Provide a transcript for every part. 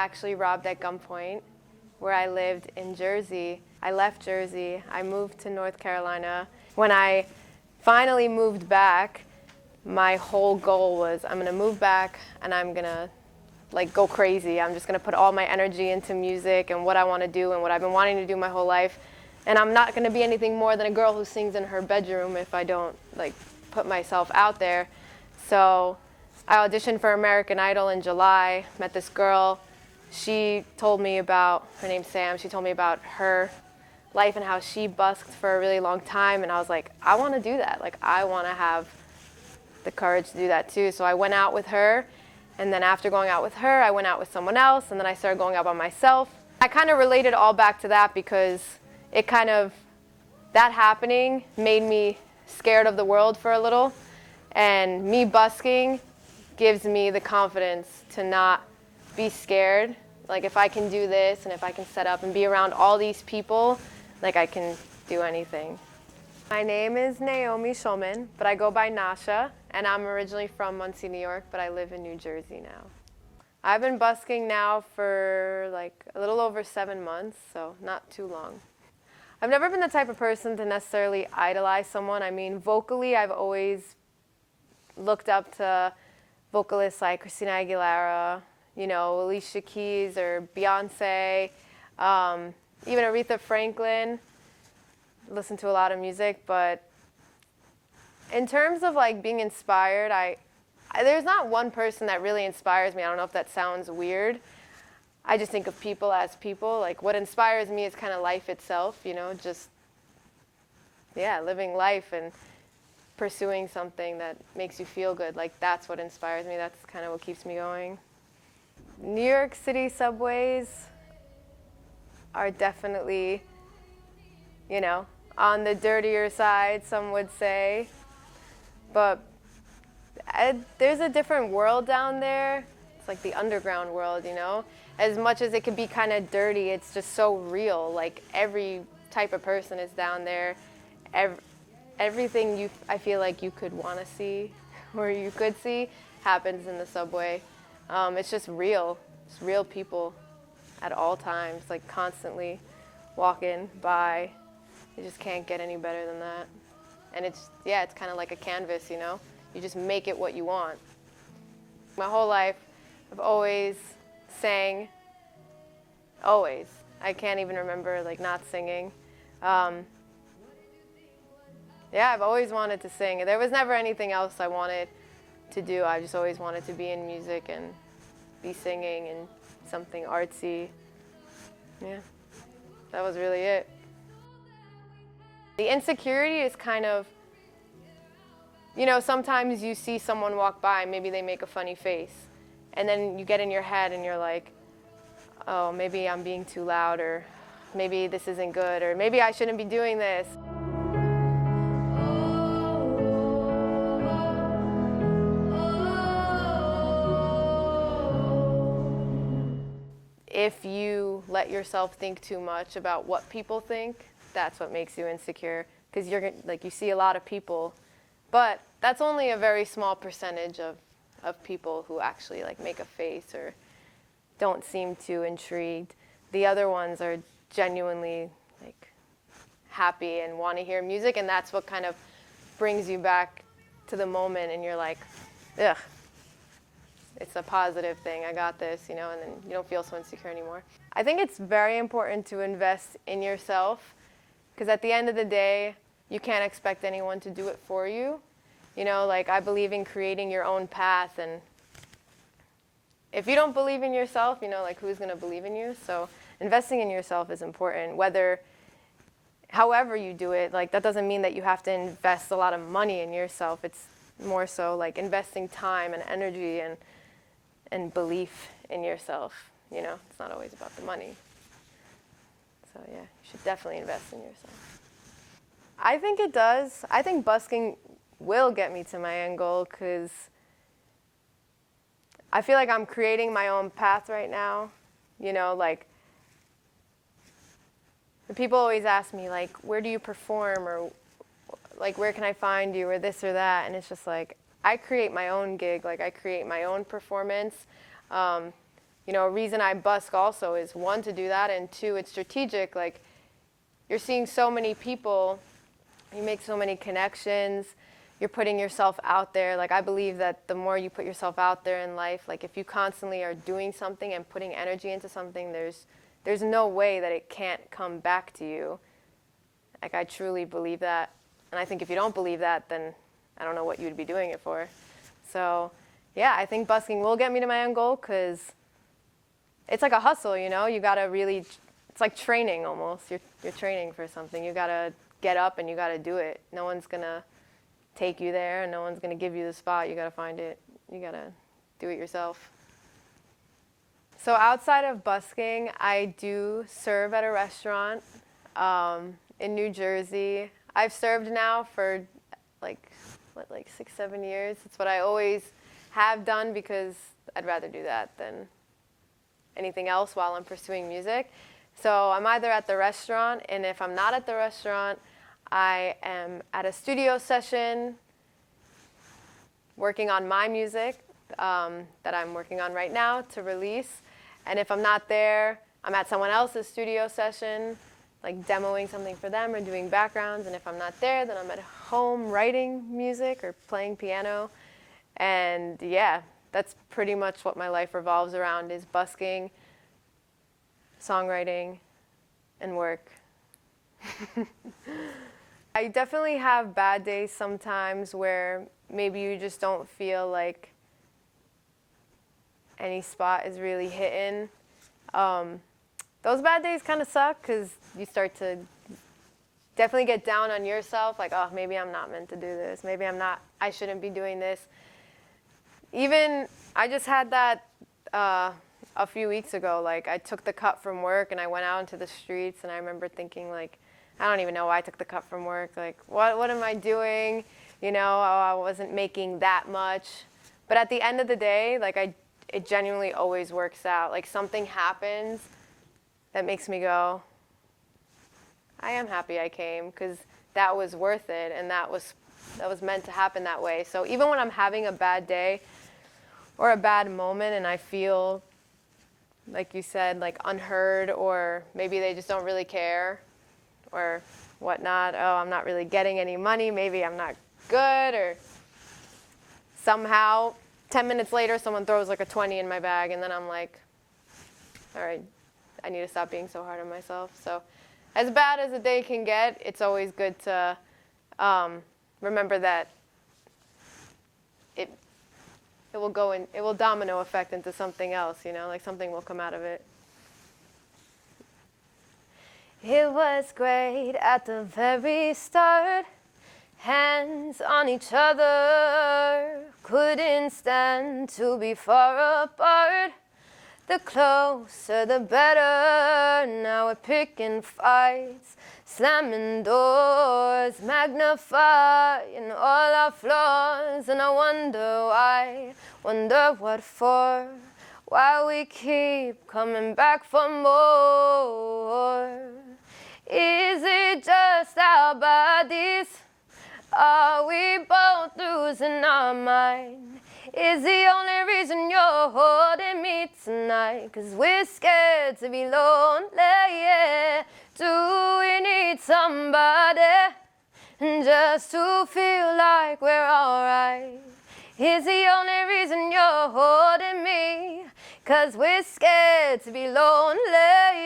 actually robbed at gunpoint where I lived in Jersey. I left Jersey. I moved to North Carolina. When I finally moved back, my whole goal was I'm gonna move back and I'm gonna like go crazy. I'm just gonna put all my energy into music and what I wanna do and what I've been wanting to do my whole life. And I'm not gonna be anything more than a girl who sings in her bedroom if I don't like put myself out there. So I auditioned for American Idol in July, met this girl. She told me about, her name's Sam, she told me about her life and how she busked for a really long time, and I was like, I want to do that. Like, I want to have the courage to do that too. So I went out with her, and then after going out with her, I went out with someone else, and then I started going out by myself. I kind of related all back to that because it kind of, that happening made me scared of the world for a little, and me busking gives me the confidence to not be scared. Like, if I can do this and if I can set up and be around all these people, like, I can do anything. My name is Naomi Schulman, but I go by Nahscha, and I'm originally from Muncie, New York, but I live in New Jersey now. I've been busking now for like a little over 7 months, so not too long. I've never been the type of person to necessarily idolize someone. I mean, vocally, I've always looked up to vocalists like Christina Aguilera, you know, Alicia Keys or Beyonce, even Aretha Franklin. Listen to a lot of music, but in terms of like being inspired, there's not one person that really inspires me. I don't know if that sounds weird. I just think of people as people. Like, what inspires me is kind of life itself, you know, just, yeah, living life and pursuing something that makes you feel good. Like, that's what inspires me. That's kind of what keeps me going. New York City subways are definitely, you know, on the dirtier side, some would say. But there's a different world down there. It's like the underground world, you know? As much as it could be kind of dirty, it's just so real. Like, every type of person is down there. Everything I feel like you could want to see or you could see happens in the subway. It's just real. It's real people at all times, like constantly walking by. You just can't get any better than that. And it's kind of like a canvas, you know? You just make it what you want. My whole life, I've always sang, always. I can't even remember like not singing. Yeah, I've always wanted to sing. There was never anything else I wanted to do. I just always wanted to be in music and be singing and something artsy. Yeah, that was really it. The insecurity is kind of, you know, sometimes you see someone walk by, maybe they make a funny face, and then you get in your head and you're like, oh, maybe I'm being too loud, or maybe this isn't good, or maybe I shouldn't be doing this. If you let yourself think too much about what people think, that's what makes you insecure, because you're like, you see a lot of people, but that's only a very small percentage of people who actually like make a face or don't seem too intrigued. The other ones are genuinely like happy and want to hear music, and that's what kind of brings you back to the moment, and you're like, ugh, it's a positive thing, I got this, you know, and then you don't feel so insecure anymore. I think it's very important to invest in yourself, because at the end of the day, you can't expect anyone to do it for you. You know, like, I believe in creating your own path, and if you don't believe in yourself, you know, like, who's going to believe in you? So investing in yourself is important, however you do it. Like, that doesn't mean that you have to invest a lot of money in yourself. It's more so like investing time and energy and belief in yourself. You know, it's not always about the money. So yeah, you should definitely invest in yourself. I think it does. I think busking will get me to my end goal, because I feel like I'm creating my own path right now. You know, like, people always ask me, like, where do you perform, or like, where can I find you, or this or that, and it's just like, I create my own gig, like, I create my own performance. you know, a reason I busk also is, one, to do that, and two, it's strategic. Like, you're seeing so many people, you make so many connections, you're putting yourself out there. Like, I believe that the more you put yourself out there in life, like if you constantly are doing something and putting energy into something, there's no way that it can't come back to you. Like, I truly believe that. And I think if you don't believe that, then I don't know what you'd be doing it for. So yeah, I think busking will get me to my end goal, because it's like a hustle, you know? You gotta really, it's like training almost. You're training for something. You gotta get up and you gotta do it. No one's gonna take you there, and no one's gonna give you the spot. You gotta find it. You gotta do it yourself. So outside of busking, I do serve at a restaurant in New Jersey. I've served now for like 6-7 years. It's what I always have done, because I'd rather do that than anything else while I'm pursuing music. So I'm either at the restaurant, and if I'm not at the restaurant, I am at a studio session working on my music that I'm working on right now to release. And if I'm not there, I'm at someone else's studio session, like demoing something for them or doing backgrounds. And if I'm not there, then I'm at home writing music or playing piano. And yeah, that's pretty much what my life revolves around, is busking, songwriting, and work. I definitely have bad days sometimes where maybe you just don't feel like any spot is really hitting. Those bad days kind of suck, because you start to definitely get down on yourself, like, oh, maybe I'm not meant to do this. Maybe I shouldn't be doing this. Even, I just had that a few weeks ago. Like, I took the cut from work and I went out into the streets, and I remember thinking, like, I don't even know why I took the cut from work. Like, what am I doing? You know, I wasn't making that much. But at the end of the day, like, it genuinely always works out. Like, something happens that makes me go, I am happy I came, because that was worth it, and that was meant to happen that way. So even when I'm having a bad day or a bad moment and I feel, like you said, like unheard, or maybe they just don't really care or whatnot, oh, I'm not really getting any money, maybe I'm not good, or somehow 10 minutes later someone throws like a 20 in my bag, and then I'm like, all right, I need to stop being so hard on myself. So as bad as a day can get, it's always good to remember that it will domino effect into something else, you know, like something will come out of it. It was great at the very start, hands on each other, couldn't stand to be far apart. The closer the better, now we're picking fights, slamming doors, magnifying all our flaws. And I wonder why, wonder what for, why we keep coming back for more. Is it just our bodies? Are we both losing our mind? Is the only reason you're holding me tonight? 'Cause we're scared to be lonely, yeah. Do we need somebody just to feel like we're alright? Is the only reason you're holding me? 'Cause we're scared to be lonely,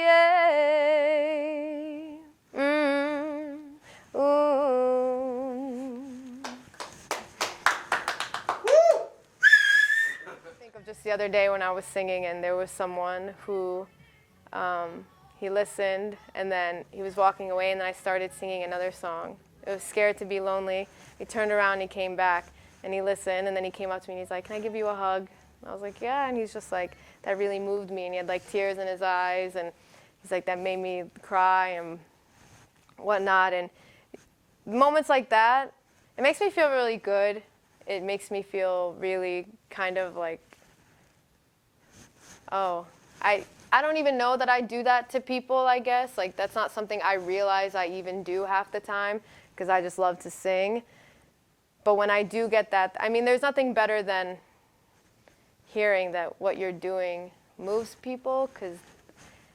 yeah. Just the other day when I was singing, and there was someone who he listened, and then he was walking away, and then I started singing another song. It was Scared to Be Lonely. He turned around, and he came back, and he listened, and then he came up to me and he's like, "Can I give you a hug?" And I was like, "Yeah." And he's just like, that really moved me, and he had like tears in his eyes, and he's like, that made me cry and whatnot. And moments like that, it makes me feel really good. It makes me feel really kind of like, oh, I don't even know that I do that to people, I guess. Like, that's not something I realize I even do half the time, because I just love to sing. But when I do get that, I mean, there's nothing better than hearing that what you're doing moves people, because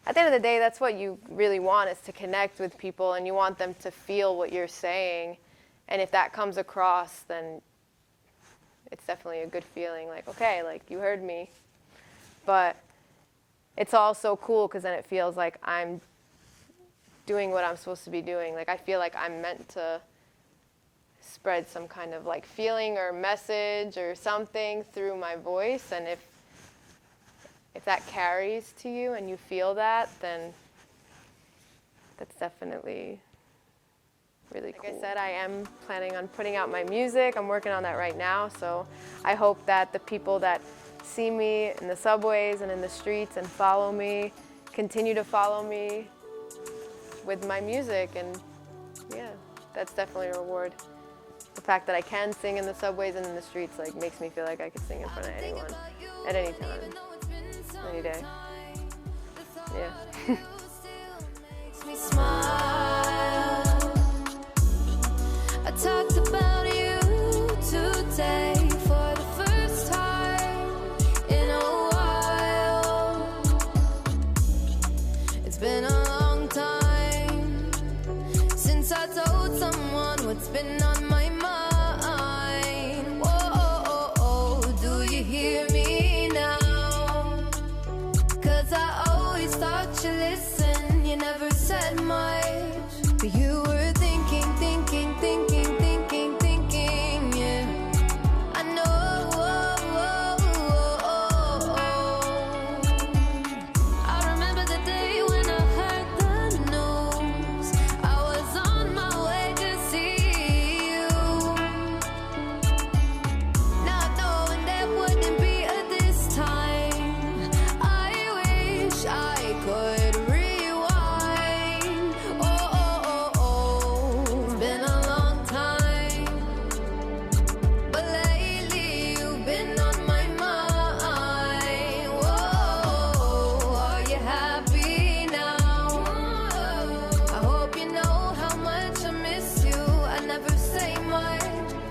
at the end of the day, that's what you really want, is to connect with people, and you want them to feel what you're saying. And if that comes across, then it's definitely a good feeling, like, okay, like, you heard me. But it's also cool, because then it feels like I'm doing what I'm supposed to be doing. Like, I feel like I'm meant to spread some kind of like feeling or message or something through my voice, and if that carries to you and you feel that, then that's definitely really cool. Like I said, I am planning on putting out my music. I'm working on that right now, so I hope that the people that see me in the subways and in the streets and follow me continue to follow me with my music, and yeah, that's definitely a reward. The fact that I can sing in the subways and in the streets like makes me feel like I could sing in front of anyone at any time, any day. Yeah. I talked about you today for the first time in a while. It's been a long time since I told someone what's been on my mind. Whoa, do you hear me now? 'Cause I always thought you listened, you never said much, but you were thinking, yeah. I know. I remember the day when I heard the news. I was on my way to see you, not knowing there wouldn't be a this time. I wish I could rewind. It's been a long time, but lately you've been on my mind. Whoa, are you happy now? I hope you know how much I miss you. I never say much,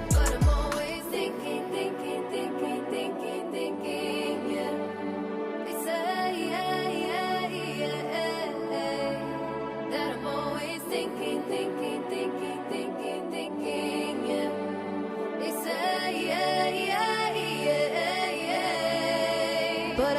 but I'm always thinking, yeah. They say, that I'm always thinking, yeah. They say, but